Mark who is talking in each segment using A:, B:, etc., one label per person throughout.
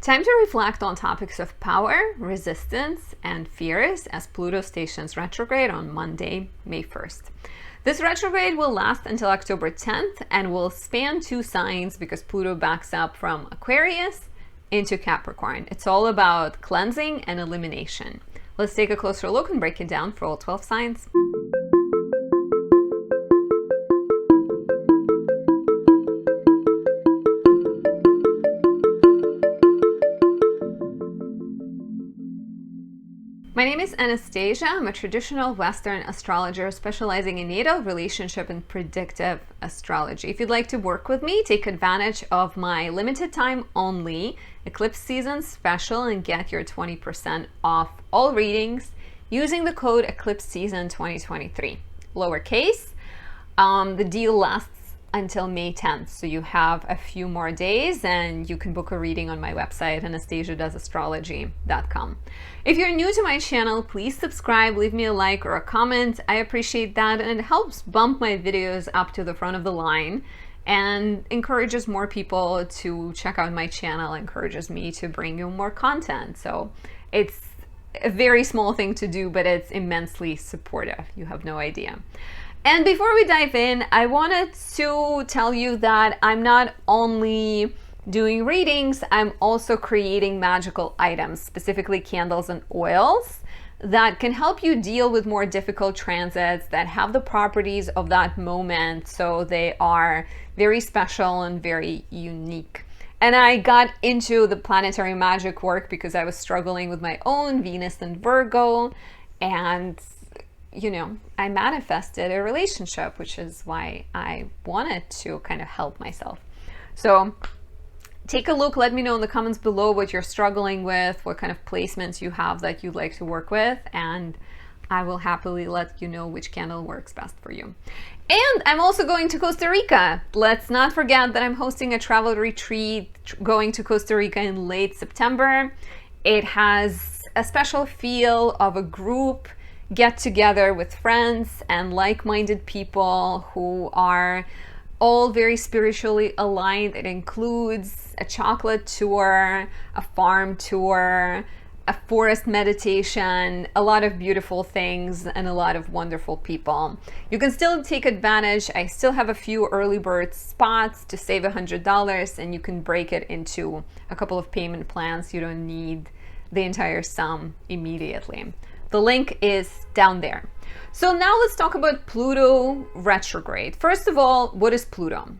A: Time to reflect on topics of power, resistance, and fears as Pluto stations retrograde on Monday, May 1st. This retrograde will last until October 10th and will span 2 signs because Pluto backs up from Aquarius into Capricorn. It's all about cleansing and elimination. Let's take a closer look and break it down for all 12 signs. My name is Anastasia. I'm a traditional Western astrologer specializing in natal, relationship, and predictive astrology. If you'd like to work with me, take advantage of my limited time only eclipse season special and get your 20% off all readings using the code Eclipse Season 2023, lowercase. The deal lasts until May 10th, so you have a few more days and you can book a reading on my website, anastasiadoesastrology.com. If you're new to my channel, please subscribe, leave me a like or a comment. I appreciate that, and it helps bump my videos up to the front of the line and encourages more people to check out my channel, encourages me to bring you more content. So it's a very small thing to do, but it's immensely supportive. You have no idea. And before we dive in, I wanted to tell you that I'm not only doing readings, I'm also creating magical items, specifically candles and oils, that can help you deal with more difficult transits that have the properties of that moment. So they are very special and very unique. And I got into the planetary magic work because I was struggling with my own Venus and Virgo, and I manifested a relationship, which is why I wanted to kind of help myself. So take a look, let me know in the comments below what you're struggling with, what kind of placements you have that you'd like to work with, and I will happily let you know which candle works best for you. And I'm also going to Costa Rica. Let's not forget that I'm hosting a travel retreat going to Costa Rica in late September. It has a special feel of a group get together with friends and like-minded people who are all very spiritually aligned. It includes a chocolate tour, a farm tour, a forest meditation, a lot of beautiful things, and a lot of wonderful people. You can still take advantage. I still have a few early bird spots to save $100, and you can break it into a couple of payment plans. You don't need the entire sum immediately. The link is down there. So now let's talk about Pluto retrograde. First of all, what is Pluto?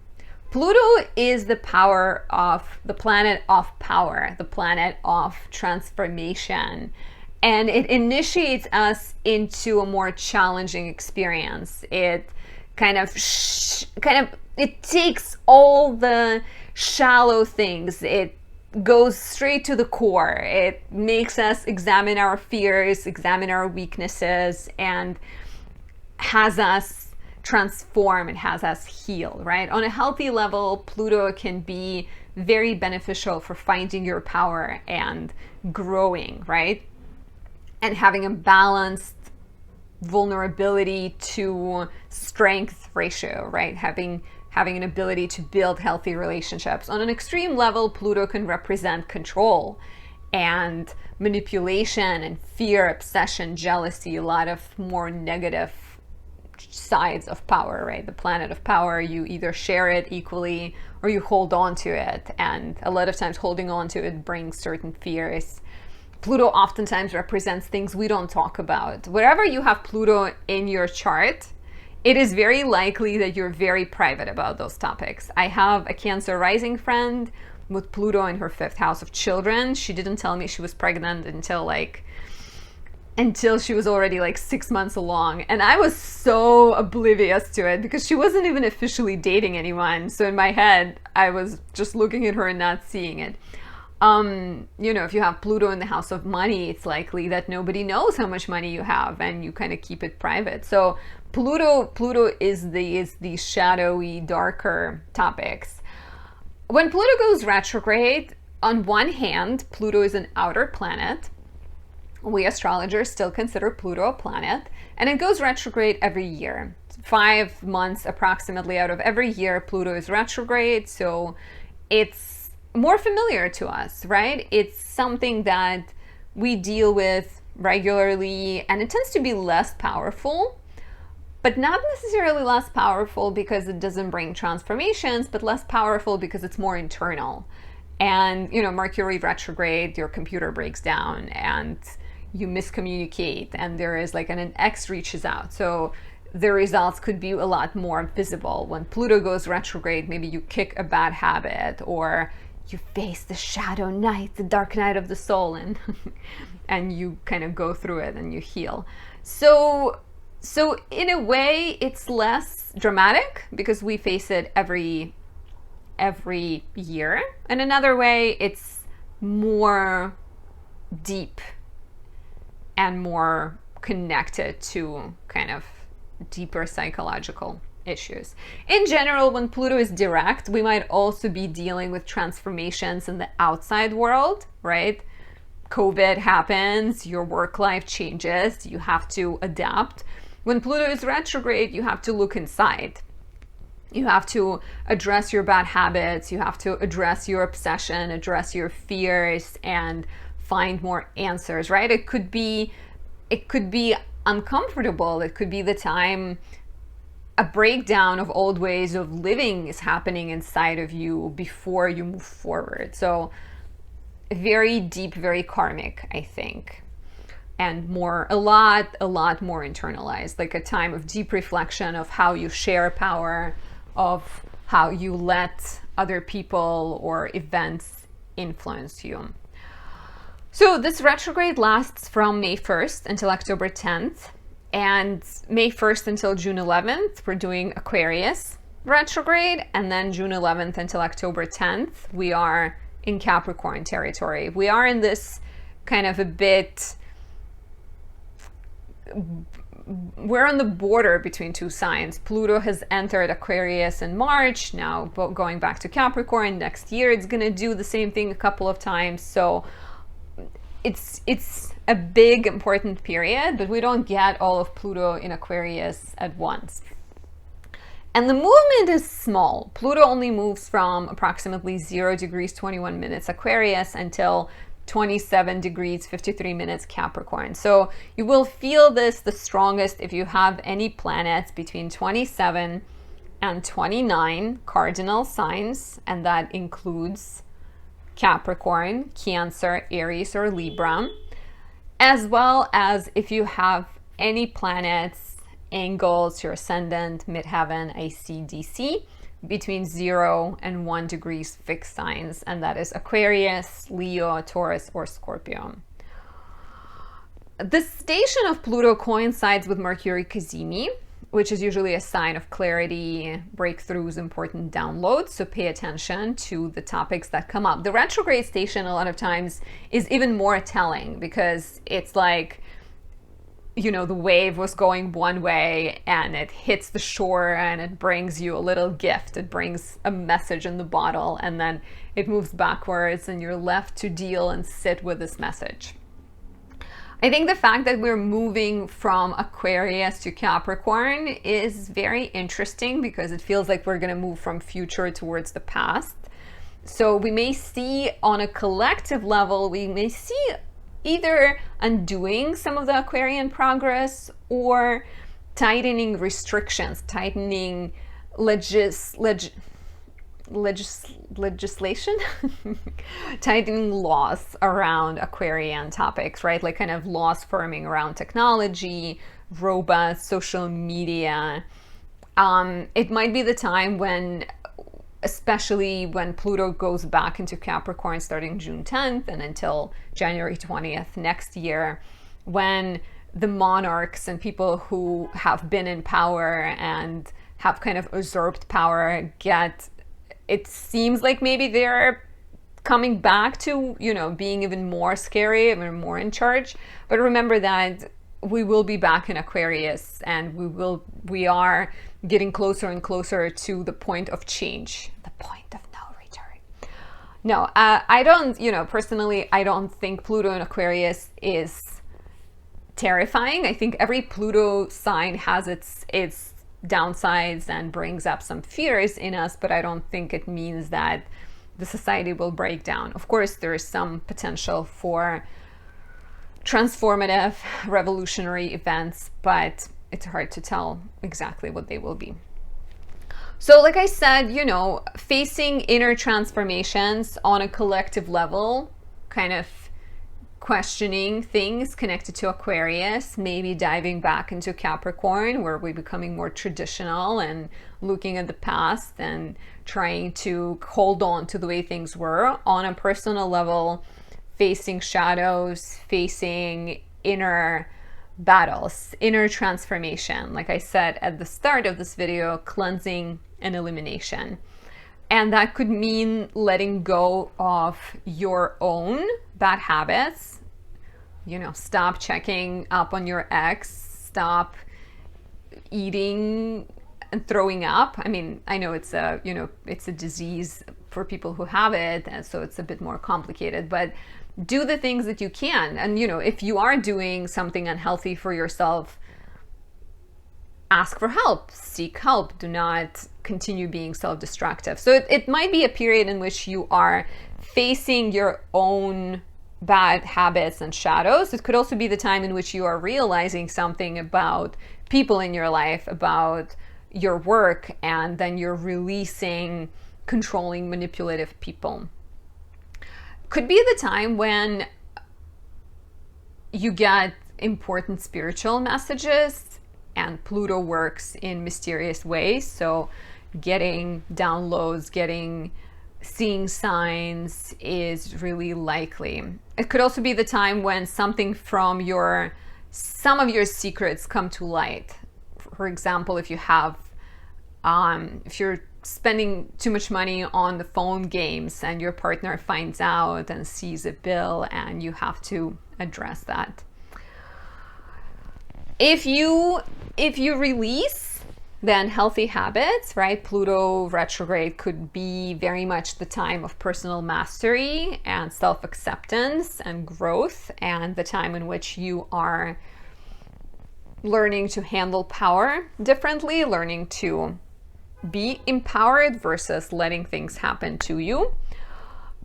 A: Pluto is the power of the planet of power, the planet of transformation, and it initiates us into a more challenging experience. It it takes all the shallow things. It goes straight to the core. It makes us examine our fears, examine our weaknesses, and has us transform and has us heal, right? On a healthy level, Pluto can be very beneficial for finding your power and growing, right? And having a balanced vulnerability to strength ratio, right? Having an ability to build healthy relationships. On an extreme level, Pluto can represent control and manipulation and fear, obsession, jealousy, a lot of more negative sides of power, right? The planet of power, you either share it equally or you hold on to it. And a lot of times holding on to it brings certain fears. Pluto oftentimes represents things we don't talk about. Wherever you have Pluto in your chart, it is very likely that you're very private about those topics. I have a Cancer rising friend with Pluto in her 5th house of children. She didn't tell me she was pregnant until she was already 6 months along. And I was so oblivious to it because she wasn't even officially dating anyone. So in my head, I was just looking at her and not seeing it. If you have Pluto in the house of money, it's likely that nobody knows how much money you have and you kind of keep it private. So Pluto is these shadowy, darker topics. When Pluto goes retrograde, on one hand, Pluto is an outer planet. We astrologers still consider Pluto a planet, and it goes retrograde every year. 5 months approximately out of every year, Pluto is retrograde, so it's more familiar to us, right? It's something that we deal with regularly, and it tends to be less powerful, but not necessarily less powerful because it doesn't bring transformations, but less powerful because it's more internal. And, you know, Mercury retrograde, your computer breaks down and you miscommunicate, and there is like an X reaches out. So the results could be a lot more visible. When Pluto goes retrograde, maybe you kick a bad habit, or you face the shadow night, the dark night of the soul, and and you kind of go through it and you heal. So in a way, it's less dramatic because we face it every year. In another way, it's more deep and more connected to kind of deeper psychological issues. In general, when Pluto is direct, we might also be dealing with transformations in the outside world, right? COVID happens, your work life changes, you have to adapt. When Pluto is retrograde, you have to look inside. You have to address your bad habits, you have to address your obsession, address your fears, and find more answers, right? It could be uncomfortable. It could be the time a breakdown of old ways of living is happening inside of you before you move forward. So very deep, very karmic, I think. And a lot more internalized, like a time of deep reflection of how you share power, of how you let other people or events influence you. So this retrograde lasts from May 1st until October 10th, and May 1st until June 11th, we're doing Aquarius retrograde, and then June 11th until October 10th, we are in Capricorn territory. We are in this kind of we're on the border between two signs. Pluto has entered Aquarius in March, now going back to Capricorn. Next year it's going to do the same thing a couple of times. So it's a big, important period, but we don't get all of Pluto in Aquarius at once. And the movement is small. Pluto only moves from approximately 0 degrees 21 minutes Aquarius until 27 degrees 53 minutes Capricorn. So you will feel this the strongest if you have any planets between 27 and 29 cardinal signs, and that includes Capricorn, Cancer, Aries, or Libra, as well as if you have any planets, angles, your ascendant, midheaven, IC, DC, between 0 and 1 degrees fixed signs, and that is Aquarius, Leo, Taurus, or Scorpio. The station of Pluto coincides with Mercury cazimi, which is usually a sign of clarity, breakthroughs, important downloads, so pay attention to the topics that come up. The retrograde station a lot of times is even more telling because it's like, you know, the wave was going one way and it hits the shore and it brings you a little gift. It brings a message in the bottle and then it moves backwards and you're left to deal and sit with this message. I think the fact that we're moving from Aquarius to Capricorn is very interesting because it feels like we're going to move from future towards the past. So we may see on a collective level, we may see either undoing some of the Aquarian progress or tightening restrictions, tightening legislation, tightening laws around Aquarian topics, right? Like kind of laws forming around technology, robots, social media. It might be the time when, especially when Pluto goes back into Capricorn starting June 10th and until January 20th next year, when the monarchs and people who have been in power and have kind of usurped power it seems like maybe they're coming back to, you know, being even more scary and more in charge. But remember that we will be back in Aquarius and we are getting closer and closer to the point of change, the point of no return. No, I don't, you know, personally, I don't think Pluto in Aquarius is terrifying. I think every Pluto sign has its downsides and brings up some fears in us, but I don't think it means that the society will break down. Of course, there is some potential for transformative, revolutionary events, but it's hard to tell exactly what they will be. So like I said, you know, facing inner transformations on a collective level, kind of questioning things connected to Aquarius, maybe diving back into Capricorn, where we're becoming more traditional and looking at the past and trying to hold on to the way things were. On a personal level, facing shadows, facing inner battles, inner transformation. Like I said at the start of this video, cleansing and elimination. And that could mean letting go of your own bad habits. You know, stop checking up on your ex, stop eating and throwing up. I mean, I know it's a, you know, it's a disease for people who have it, and so it's a bit more complicated, but do the things that you can. And, you know, if you are doing something unhealthy for yourself, ask for help, seek help. Do not continue being self-destructive. So it might be a period in which you are facing your own bad habits and shadows. It could also be the time in which you are realizing something about people in your life, about your work, and then you're releasing controlling, manipulative people. Could be the time when you get important spiritual messages, and Pluto works in mysterious ways. So getting downloads, seeing signs is really likely. It could also be the time when something from some of your secrets come to light. For example, if you have, if you're spending too much money on the phone games and your partner finds out and sees a bill, and you have to address that. If you release then healthy habits, right? Pluto retrograde could be very much the time of personal mastery and self-acceptance and growth, and the time in which you are learning to handle power differently, learning to be empowered versus letting things happen to you.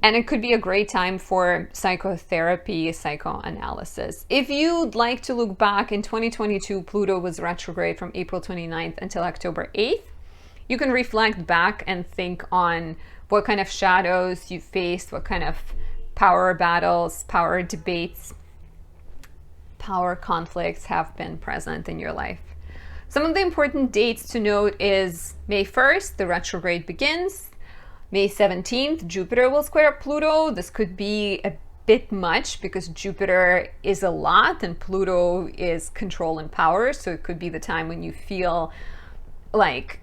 A: And it could be a great time for psychotherapy, psychoanalysis. If you'd like to look back, in 2022, Pluto was retrograde from April 29th until October 8th. You can reflect back and think on what kind of shadows you faced, what kind of power battles, power debates, power conflicts have been present in your life. Some of the important dates to note is May 1st, the retrograde begins. May 17th, Jupiter will square Pluto. This could be a bit much because Jupiter is a lot and Pluto is control and power. So it could be the time when you feel like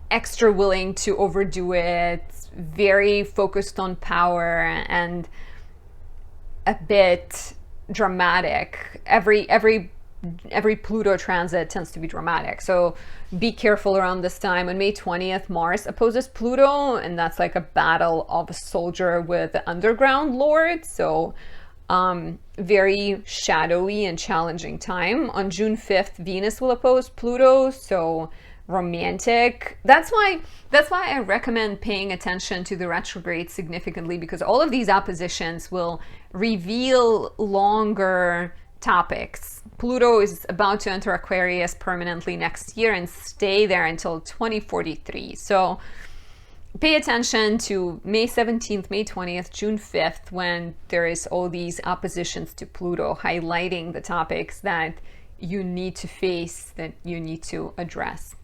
A: extra willing to overdo it, very focused on power, and a bit dramatic. Every Pluto transit tends to be dramatic. So be careful around this time. On May 20th, Mars opposes Pluto, and that's like a battle of a soldier with the underground lord. So very shadowy and challenging time. On June 5th, Venus will oppose Pluto. So romantic. That's why I recommend paying attention to the retrograde significantly, because all of these oppositions will reveal longer topics. Pluto is about to enter Aquarius permanently next year and stay there until 2043. So pay attention to May 17th, May 20th, June 5th, when there is all these oppositions to Pluto, highlighting the topics that you need to face, that you need to address.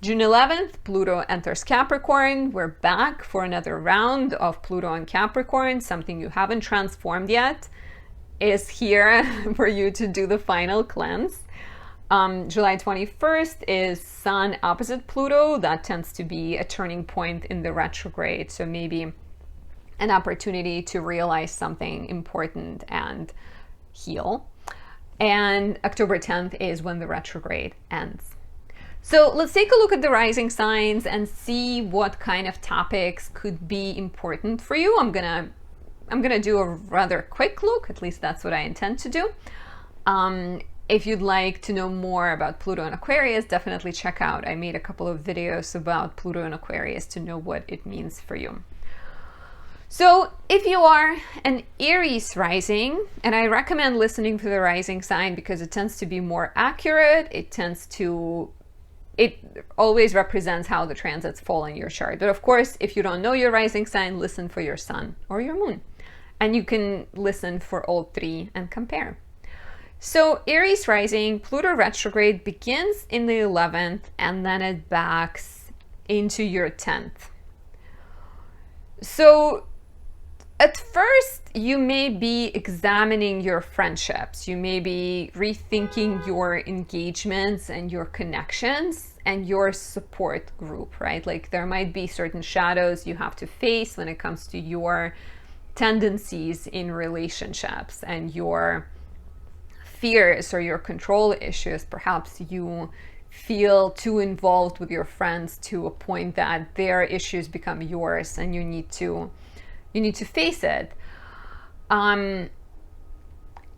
A: June 11th, Pluto enters Capricorn. We're back for another round of Pluto and Capricorn. Something you haven't transformed yet is here for you to do the final cleanse. July 21st is Sun opposite Pluto. That tends to be a turning point in the retrograde. So maybe an opportunity to realize something important and heal. And October 10th is when the retrograde ends. So let's take a look at the rising signs and see what kind of topics could be important for you. I'm gonna do a rather quick look, at least that's what I intend to do. If you'd like to know more about Pluto and Aquarius, definitely check out. I made a couple of videos about Pluto and Aquarius to know what it means for you. So if you are an Aries rising, and I recommend listening to the rising sign because it tends to be more accurate, it always represents how the transits fall in your chart. But of course, if you don't know your rising sign, listen for your sun or your moon. And you can listen for all three and compare. So Aries rising, Pluto retrograde begins in the 11th and then it backs into your 10th. So at first, you may be examining your friendships. You may be rethinking your engagements and your connections and your support group, right? Like there might be certain shadows you have to face when it comes to your tendencies in relationships and your fears or your control issues. Perhaps you feel too involved with your friends to a point that their issues become yours and you need to face it. And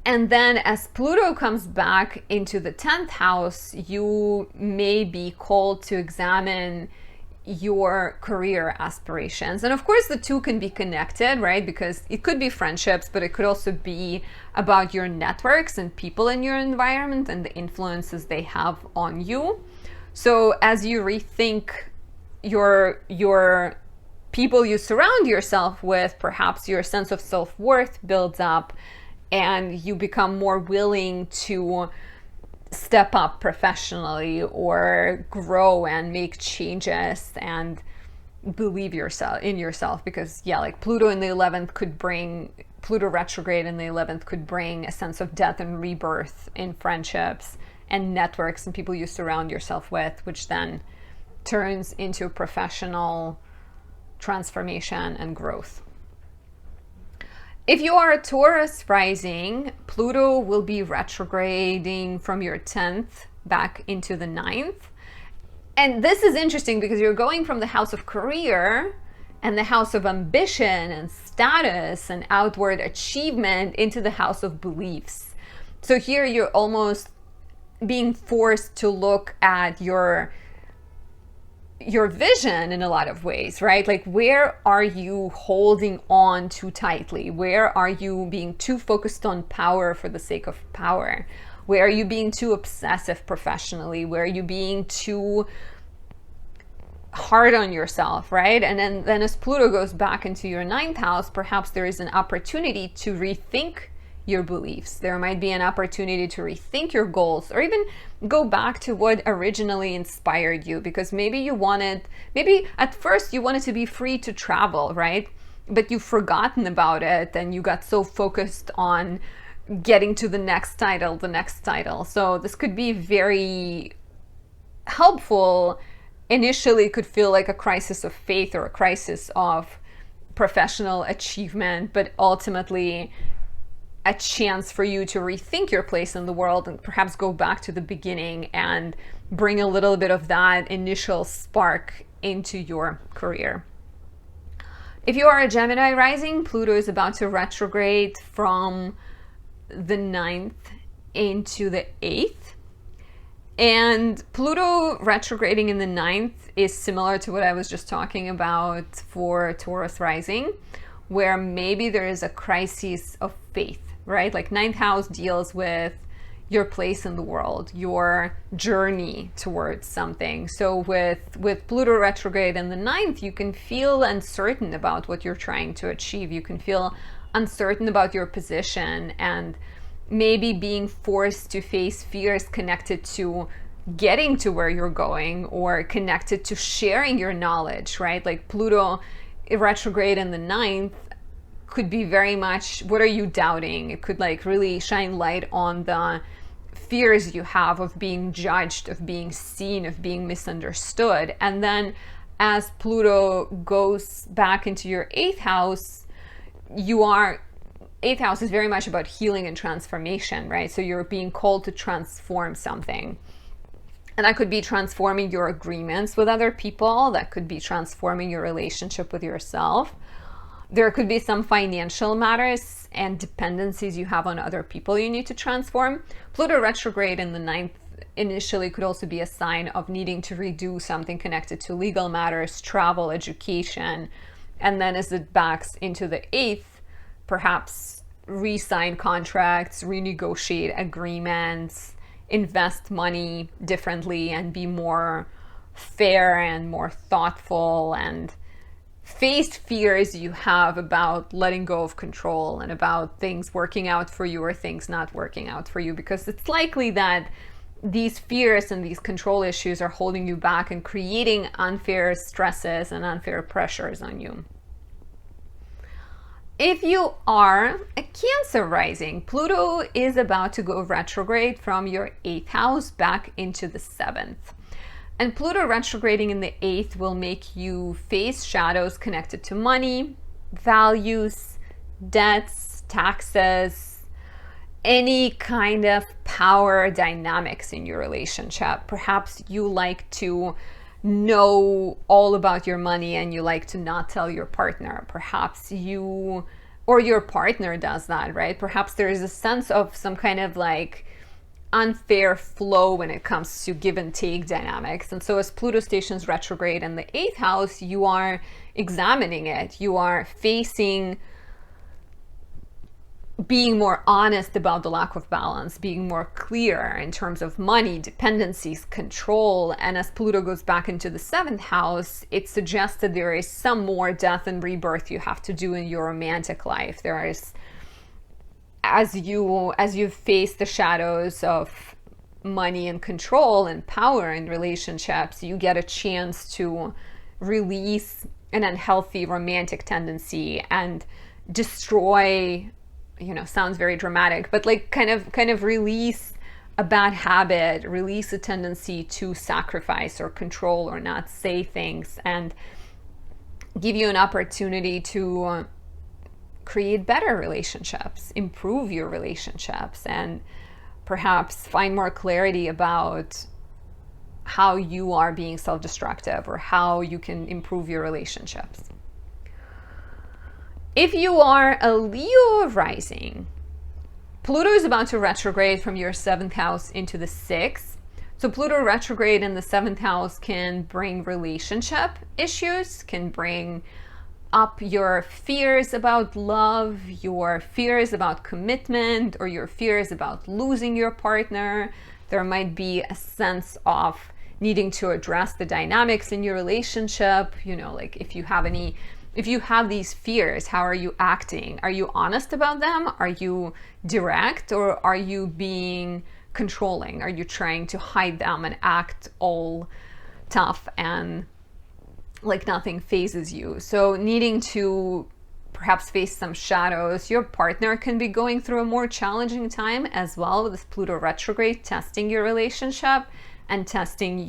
A: then as Pluto comes back into the 10th house, you may be called to examine your career aspirations. And of course, the two can be connected, right? Because it could be friendships, but it could also be about your networks and people in your environment and the influences they have on you. So as you rethink your people you surround yourself with, perhaps your sense of self-worth builds up and you become more willing to step up professionally or grow and make changes and believe in yourself. Because yeah, like Pluto retrograde in the 11th could bring a sense of death and rebirth in friendships and networks and people you surround yourself with, which then turns into professional transformation and growth. If you are a Taurus rising, Pluto will be retrograding from your 10th back into the 9th. And this is interesting because you're going from the house of career and the house of ambition and status and outward achievement into the house of beliefs. So here you're almost being forced to look at your vision in a lot of ways, right? Like, where are you holding on too tightly? Where are you being too focused on power for the sake of power? Where are you being too obsessive professionally? Where are you being too hard on yourself, right? And then as Pluto goes back into your 9th house, perhaps there is an opportunity to rethink your beliefs. There might be an opportunity to rethink your goals or even go back to what originally inspired you, because maybe at first you wanted to be free to travel, right? But you've forgotten about it and you got so focused on getting to the next title. So this could be very helpful. Initially, it could feel like a crisis of faith or a crisis of professional achievement, but ultimately a chance for you to rethink your place in the world and perhaps go back to the beginning and bring a little bit of that initial spark into your career. If you are a Gemini rising, Pluto is about to retrograde from the 9th into the 8th. And Pluto retrograding in the 9th is similar to what I was just talking about for Taurus rising, where maybe there is a crisis of faith, right? Like 9th house deals with your place in the world, your journey towards something. So with Pluto retrograde in the 9th, you can feel uncertain about what you're trying to achieve. You can feel uncertain about your position and maybe being forced to face fears connected to getting to where you're going or connected to sharing your knowledge, right? Like Pluto retrograde in the 9th could be very much, what are you doubting? It could like really shine light on the fears you have of being judged, of being seen, of being misunderstood. And then as Pluto goes back into your 8th house, 8th house is very much about healing and transformation, right? So you're being called to transform something. And that could be transforming your agreements with other people. That could be transforming your relationship with yourself. There could be some financial matters and dependencies you have on other people you need to transform. Pluto retrograde in the 9th initially could also be a sign of needing to redo something connected to legal matters, travel, education, And then as it backs into the 8th, perhaps re-sign contracts, renegotiate agreements, invest money differently, and be more fair and more thoughtful, and face fears you have about letting go of control and about things working out for you or things not working out for you, because it's likely that these fears and these control issues are holding you back and creating unfair stresses and unfair pressures on you. If you are a Cancer rising, Pluto is about to go retrograde from your 8th house back into the 7th. And Pluto retrograding in the 8th will make you face shadows connected to money, values, debts, taxes, any kind of power dynamics in your relationship. Perhaps you like to know all about your money and you like to not tell your partner. Perhaps you or your partner does that, right? Perhaps there is a sense of some kind of like unfair flow when it comes to give and take dynamics. And so as Pluto stations retrograde in the 8th house, you are examining it. You are facing being more honest about the lack of balance, being more clear in terms of money, dependencies, control. And as Pluto goes back into the 7th house, it suggests that there is some more death and rebirth you have to do in your romantic life. There is, as you face the shadows of money and control and power in relationships, you get a chance to release an unhealthy romantic tendency and destroy, sounds very dramatic, but like kind of release a bad habit, release a tendency to sacrifice or control or not say things, and give you an opportunity to create better relationships, improve your relationships, and perhaps find more clarity about how you are being self-destructive or how you can improve your relationships. If you are a Leo rising, Pluto is about to retrograde from your 7th house into the 6th. So Pluto retrograde in the 7th house can bring relationship issues, can bring up your fears about love, your fears about commitment, or your fears about losing your partner. There might be a sense of needing to address the dynamics in your relationship. Like if you have these fears, how are you acting? Are you honest about them? Are you direct, or are you being controlling? Are you trying to hide them and act all tough and like nothing phases you? So needing to perhaps face some shadows. Your partner can be going through a more challenging time as well with this Pluto retrograde, testing your relationship and testing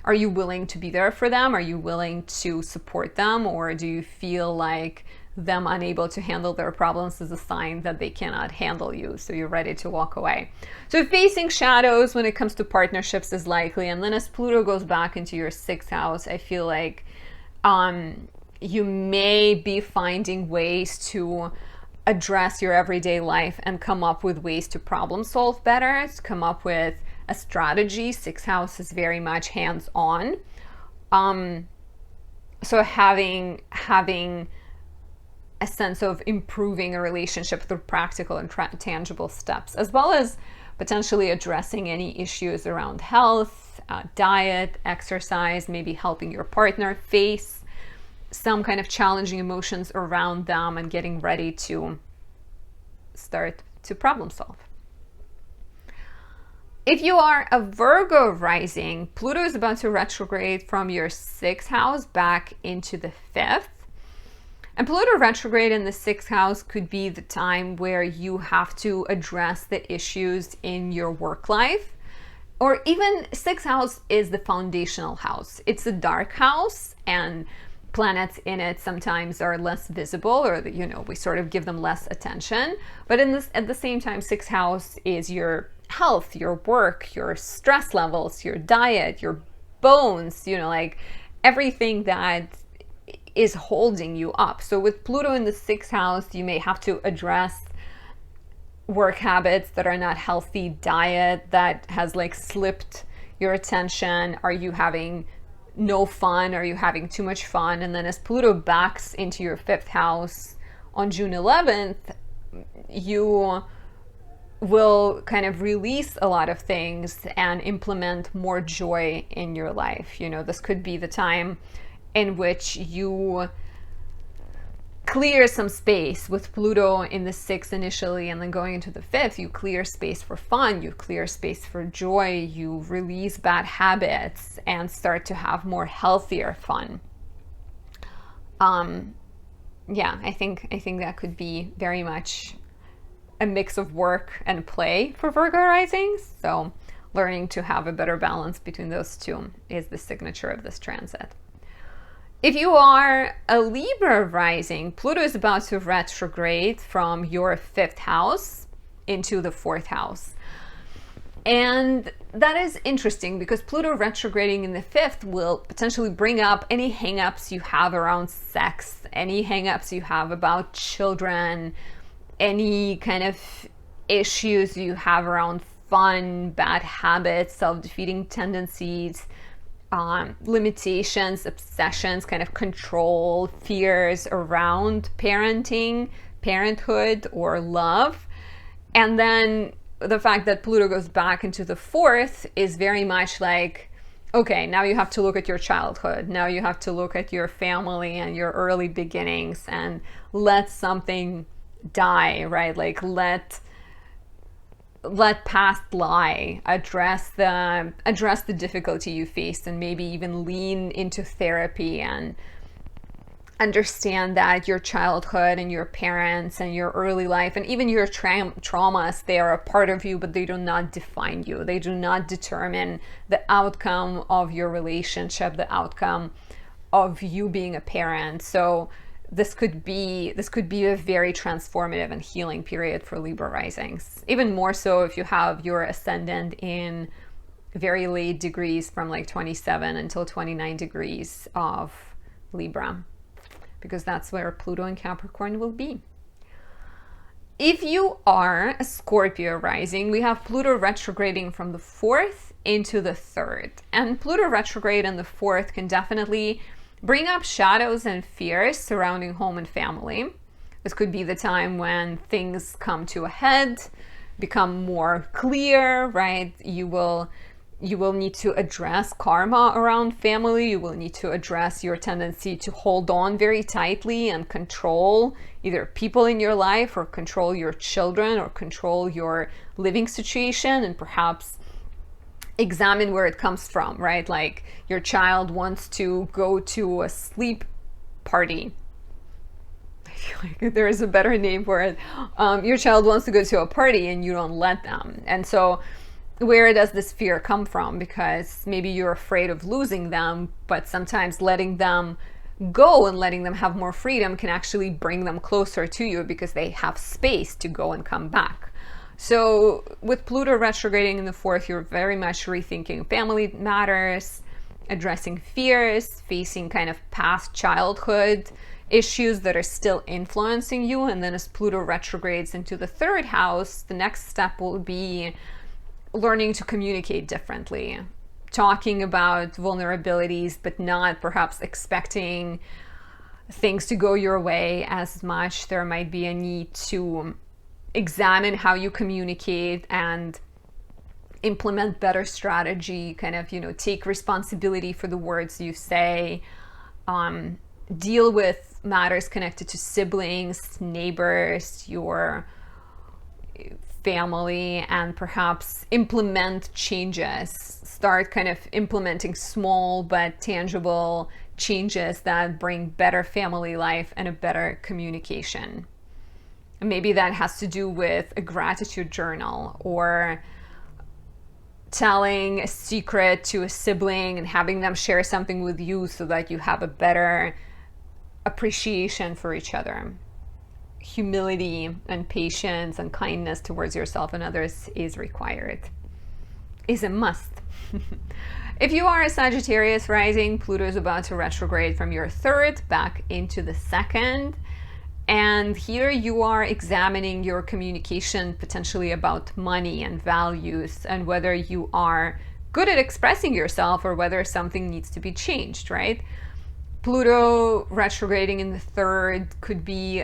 A: are you willing to be there for them? Are you willing to support them? Or do you feel like them unable to handle their problems is a sign that they cannot handle you, so you're ready to walk away? So facing shadows when it comes to partnerships is likely. And then as Pluto goes back into your 6th house, I feel like you may be finding ways to address your everyday life and come up with ways to problem solve better, to come up with a strategy. 6th house is very much hands-on. So having a sense of improving a relationship through practical and tangible steps, as well as potentially addressing any issues around health, diet, exercise, maybe helping your partner face some kind of challenging emotions around them and getting ready to start to problem solve. If you are a Virgo rising, Pluto is about to retrograde from your 6th house back into the 5th. And Pluto retrograde in the 6th house could be the time where you have to address the issues in your work life. Or even 6th house is the foundational house. It's a dark house, and planets in it sometimes are less visible, or we sort of give them less attention. But at the same time, 6th house is your health, your work, your stress levels, your diet, your bones, like everything that is holding you up. So with Pluto in the 6th house, you may have to address work habits that are not healthy, diet that has like slipped your attention. Are you having no fun? Are you having too much fun? And then as Pluto backs into your 5th house on June 11th, you will kind of release a lot of things and implement more joy in your life. You know, this could be the time in which you clear some space with Pluto in the 6th initially, and then going into the 5th, you clear space for fun, you clear space for joy, you release bad habits and start to have more healthier fun. Yeah, I think that could be very much a mix of work and play for Virgo risings. So learning to have a better balance between those two is the signature of this transit. If you are a Libra rising, Pluto is about to retrograde from your 5th house into the 4th house. And that is interesting because Pluto retrograding in the 5th will potentially bring up any hangups you have around sex, any hangups you have about children, any kind of issues you have around fun, bad habits, self-defeating tendencies, limitations, obsessions, kind of control, fears around parenting, parenthood, or love. And then the fact that Pluto goes back into the 4th is very much like, okay, now you have to look at your childhood. Now you have to look at your family and your early beginnings and let something die, right? Like let past lie, address the difficulty you faced, and maybe even lean into therapy and understand that your childhood and your parents and your early life and even your traumas, they are a part of you, but they do not define you. They do not determine the outcome of your relationship, the outcome of you being a parent. So this could be a very transformative and healing period for Libra risings. Even more so if you have your ascendant in very late degrees from like 27 until 29 degrees of Libra, because that's where Pluto and Capricorn will be. If you are a Scorpio rising, we have Pluto retrograding from the 4th into the 3rd. And Pluto retrograde in the 4th can definitely bring up shadows and fears surrounding home and family. This could be the time when things come to a head, become more clear, right? You will need to address karma around family. You will need to address your tendency to hold on very tightly and control either people in your life or control your children or control your living situation, and perhaps examine where it comes from, right? Like your child wants to go to a sleep party. I feel like there is a better name for it. Your child wants to go to a party and you don't let them. And so where does this fear come from? Because maybe you're afraid of losing them, but sometimes letting them go and letting them have more freedom can actually bring them closer to you because they have space to go and come back. So with Pluto retrograding in the 4th, you're very much rethinking family matters, addressing fears, facing kind of past childhood issues that are still influencing you. And then as Pluto retrogrades into the 3rd house, the next step will be learning to communicate differently, talking about vulnerabilities, but not perhaps expecting things to go your way as much. There might be a need to examine how you communicate and implement better strategy, kind of, take responsibility for the words you say, deal with matters connected to siblings, neighbors, your family, and perhaps implement changes. Start kind of implementing small but tangible changes that bring better family life and a better communication. Maybe that has to do with a gratitude journal, or telling a secret to a sibling and having them share something with you so that you have a better appreciation for each other. Humility and patience and kindness towards yourself and others is required, is a must. If you are a Sagittarius rising, Pluto is about to retrograde from your 3rd back into the 2nd. And here you are examining your communication potentially about money and values, and whether you are good at expressing yourself or whether something needs to be changed, right? Pluto retrograding in the third could be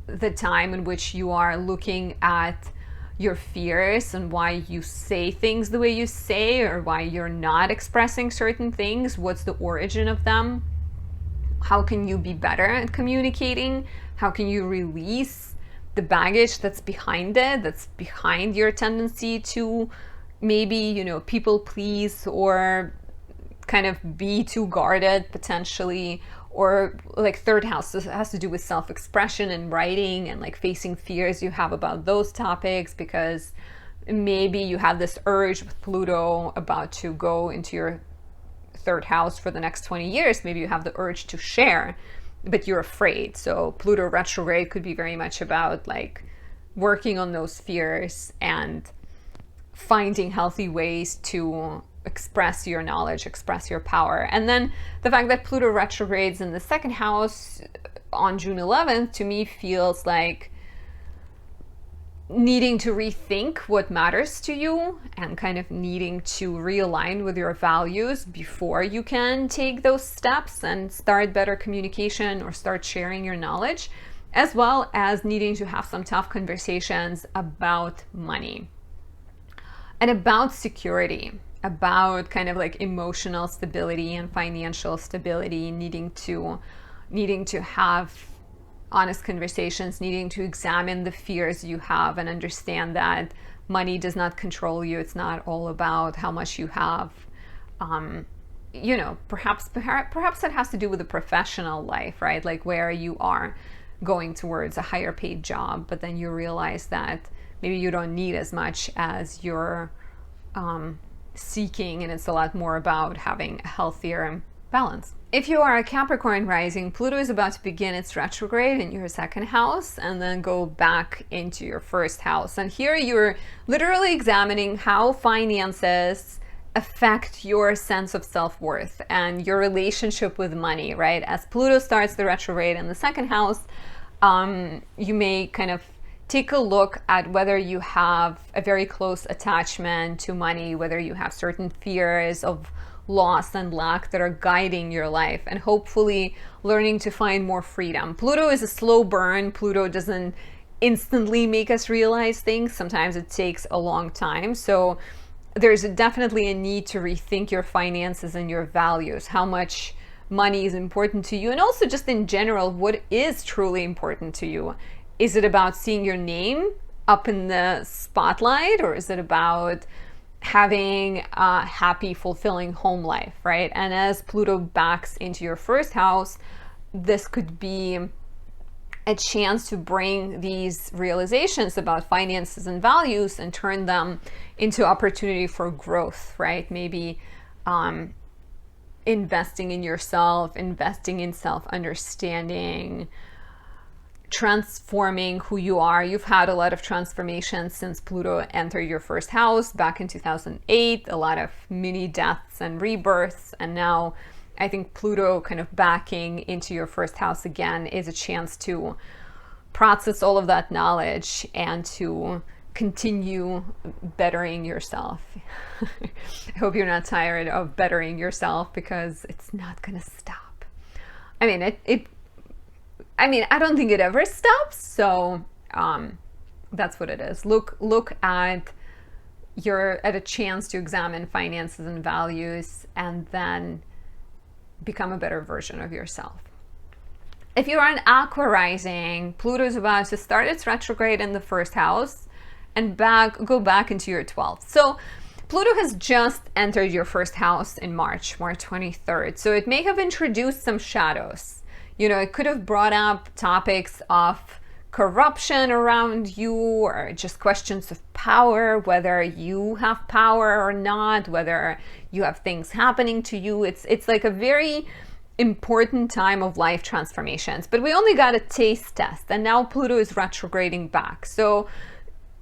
A: the time in which you are looking at your fears and why you say things the way you say, or why you're not expressing certain things. What's the origin of them? How can you be better at communicating? How can you release the baggage that's behind it, that's behind your tendency to maybe, you know, people please or kind of be too guarded potentially? Or like third house, this has to do with self-expression and writing and like facing fears you have about those topics, because maybe you have this urge with Pluto about to go into your third house for the next 20 years. Maybe you have the urge to share, but you're afraid. So Pluto retrograde could be very much about like working on those fears and finding healthy ways to express your knowledge, express your power. And then the fact that Pluto retrogrades in the second house on June 11th, to me feels like needing to rethink what matters to you and kind of needing to realign with your values before you can take those steps and start better communication or start sharing your knowledge, as well as needing to have some tough conversations about money and about security, about kind of like emotional stability and financial stability, needing to have honest conversations, needing to examine the fears you have and understand that money does not control you. It's not all about how much you have. You know, perhaps it has to do with the professional life, right? Like where you are going towards a higher paid job, but then you realize that maybe you don't need as much as you're seeking, and it's a lot more about having a healthier balance. If you are a Capricorn rising, Pluto is about to begin its retrograde in your second house and then go back into your first house. And here you're literally examining how finances affect your sense of self-worth and your relationship with money, right? As Pluto starts the retrograde in the second house, you may kind of take a look at whether you have a very close attachment to money, whether you have certain fears of loss and lack that are guiding your life, and hopefully learning to find more freedom. Pluto is a slow burn. Pluto doesn't instantly make us realize things. Sometimes it takes a long time. So there's definitely a need to rethink your finances and your values, how much money is important to you, and also just in general, what is truly important to you. Is it about seeing your name up in the spotlight, or is it about having a happy, fulfilling home life, right? And as Pluto backs into your first house, this could be a chance to bring these realizations about finances and values and turn them into opportunity for growth, right? Maybe investing in yourself, investing in self-understanding, transforming who you are. You've had a lot of transformations since Pluto entered your first house back in 2008, a lot of mini deaths and rebirths. And now I think Pluto kind of backing into your first house again is a chance to process all of that knowledge and to continue bettering yourself. I hope you're not tired of bettering yourself, because it's not gonna stop. I mean, I don't think it ever stops. So that's what it is. Look at a chance to examine finances and values, and then become a better version of yourself. If you are an Aqua rising, Pluto is about to start its retrograde in the first house and go back into your 12th. So Pluto has just entered your first house in March 23rd. So it may have introduced some shadows. You know, it could have brought up topics of corruption around you, or just questions of power, whether you have power or not, whether you have things happening to you. It's like a very important time of life transformations, but we only got a taste test, and now Pluto is retrograding back. So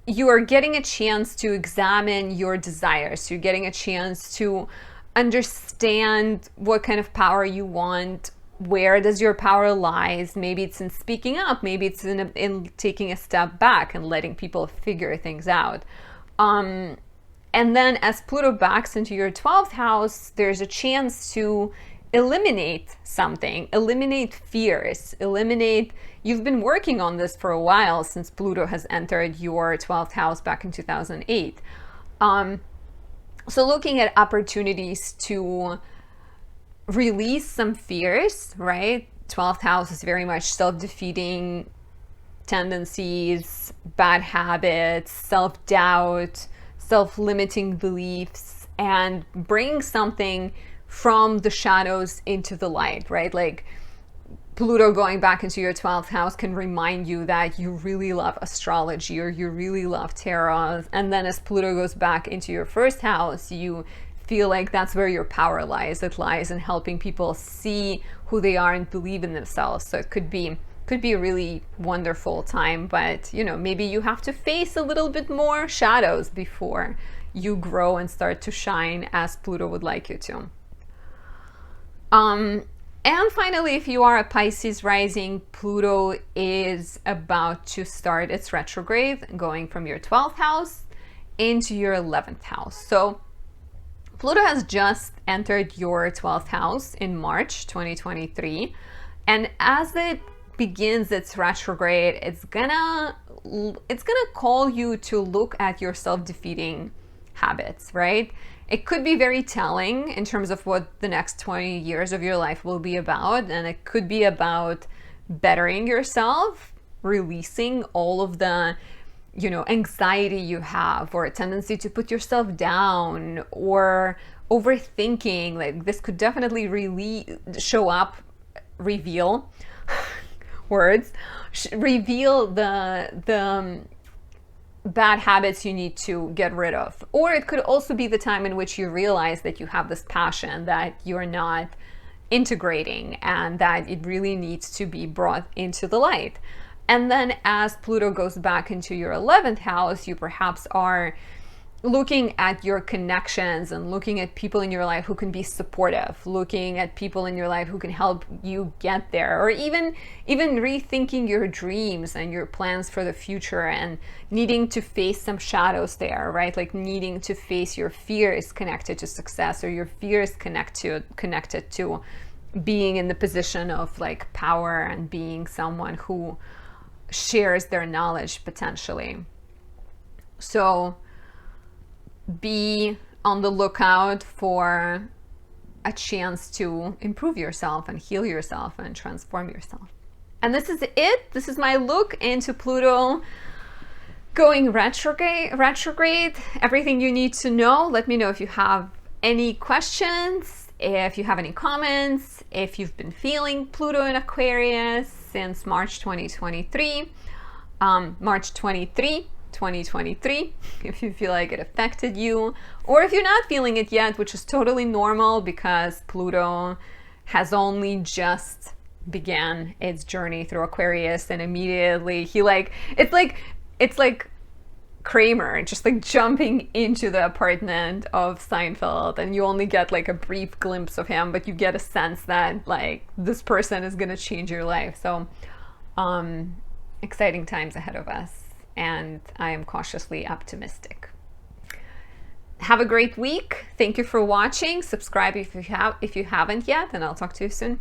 A: you are getting a chance to examine your desires. You're getting a chance to understand what kind of power you want. Where does your power lies? Maybe it's in speaking up. Maybe it's in taking a step back and letting people figure things out. And then as Pluto backs into your 12th house, there's a chance to eliminate something, eliminate fears, eliminate, you've been working on this for a while since Pluto has entered your 12th house back in 2008. So looking at opportunities to release some fears, right? 12th house is very much self-defeating tendencies, bad habits, self-doubt, self-limiting beliefs, and bring something from the shadows into the light, right? Like Pluto going back into your 12th house can remind you that you really love astrology or you really love tarot. And then as Pluto goes back into your first house, you feel like that's where your power lies. It lies in helping people see who they are and believe in themselves. So it could be a really wonderful time, but you know, maybe you have to face a little bit more shadows before you grow and start to shine as Pluto would like you to. And finally, if you are a Pisces rising, Pluto is about to start its retrograde, going from your 12th house into your 11th house. So Pluto has just entered your 12th house in March 2023. And as it begins its retrograde, it's gonna call you to look at your self-defeating habits, right? It could be very telling in terms of what the next 20 years of your life will be about. And it could be about bettering yourself, releasing all of the, you know, anxiety you have, or a tendency to put yourself down, or overthinking. Like this could definitely really show up, reveal words, reveal the bad habits you need to get rid of. Or it could also be the time in which you realize that you have this passion that you're not integrating and that it really needs to be brought into the light. And then as Pluto goes back into your 11th house, you perhaps are looking at your connections and looking at people in your life who can be supportive, looking at people in your life who can help you get there, or even rethinking your dreams and your plans for the future and needing to face some shadows there, right? Like needing to face your fears connected to success, or your fears connected to being in the position of like power and being someone who shares their knowledge potentially. So be on the lookout for a chance to improve yourself and heal yourself and transform yourself. And this is it. This is my look into Pluto going retrograde. Everything you need to know. Let me know if you have any questions, if you have any comments, if you've been feeling Pluto in Aquarius since March 2023, March 23, 2023, if you feel like it affected you, or if you're not feeling it yet, which is totally normal because Pluto has only just began its journey through Aquarius, and immediately it's like Kramer just like jumping into the apartment of Seinfeld, and you only get like a brief glimpse of him, but you get a sense that like this person is gonna change your life. So exciting times ahead of us, and I am cautiously optimistic. Have a great week. Thank you for watching. Subscribe if you haven't yet, and I'll talk to you soon.